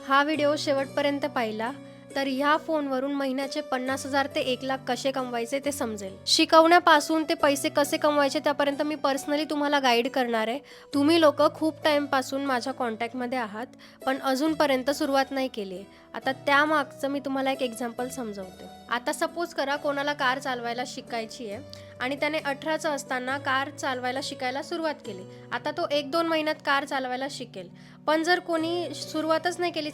हा व्हिडिओ शेवटपर्यंत पाहिला तर ह्या फोनवरून महिन्याचे 50,000 ते 1,00,000 कसे कमवायचे ते समजेल. शिकवण्यापासून ते पैसे कसे कमवायचे त्यापर्यंत मी पर्सनली तुम्हाला गाईड करणार आहे. तुम्ही लोक खूप टाईमपासून माझ्या कॉन्टॅक्टमध्ये आहात, पण अजूनपर्यंत सुरुवात नाही केली आहे. आता त्यामागचं मी तुम्हाला एक एक्झाम्पल समजवते. आता सपोज करा कोणाला कार चालवायला शिकायची आहे आणि त्याने 18चं असताना कार चालवायला शिकायला सुरुवात केली. आता तो 1-2 महिन्यात कार चालवायला शिकेल. पण जर कोणी सुरुवातच नाही केली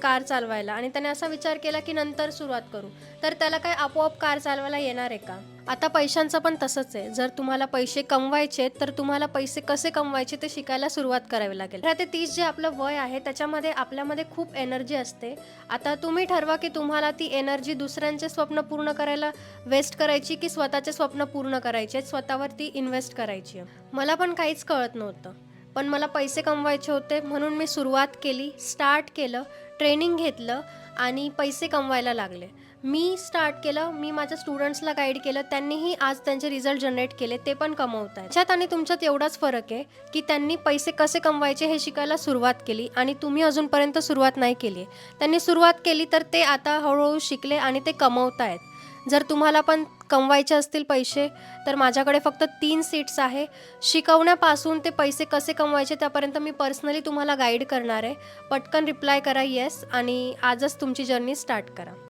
कार चालवायला आणि त्याने असा विचार केला की नंतर सुरुवात करू, तर त्याला काय आपोआप कार चालवायला येणार आहे का? आता पैशांचं पण तसंच आहे. जर तुम्हाला पैसे कमवायचे तर तुम्हाला पैसे कसे कमवायचे ते शिकायला सुरुवात करावी लागेल. 18 ते 30 जे आपलं वय आहे त्याच्यामध्ये आपल्यामध्ये खूप एनर्जी असते. आता तुम्ही ठरवा की तुम्हाला ती एनर्जी दुसऱ्यांचे स्वप्न पूर्ण करायला वेस्ट करायची की स्वतःचे स्वप्न पूर्ण करायचे, स्वतःवरती इन्व्हेस्ट करायची आहे. मला पण काहीच कळत नव्हतं, पण मला पैसे कमवायचे होते म्हणून मी सुरुवात केली, स्टार्ट केलं, ट्रेनिंग घेतलं आणि पैसे कमवायला लागले. मी स्टार्ट केलं, मी माझ्या स्टुडंट्सला गाईड केलं, त्यांनीही आज त्यांचे रिझल्ट जनरेट केले, ते पण कमवत आहेत. त्याच्यात आणि तुमच्यात एवढाच फरक आहे की त्यांनी पैसे कसे कमवायचे हे शिकायला सुरुवात केली आणि तुम्ही अजूनपर्यंत सुरुवात नाही केली आहे. त्यांनी सुरुवात केली तर ते आता हळूहळू शिकले आणि ते कमवत आहेत. जर तुम्हाला पण कमवायचे असतील पैसे तर माझ्याकडे फक्त 3 सीट्स आहे. शिकवण्यापासून ते पैसे कसे कमवायचे त्यापर्यंत मी पर्सनली तुम्हाला गाईड करणार आहे. पटकन रिप्लाय करा येस आणि आजच तुमची जर्नी स्टार्ट करा.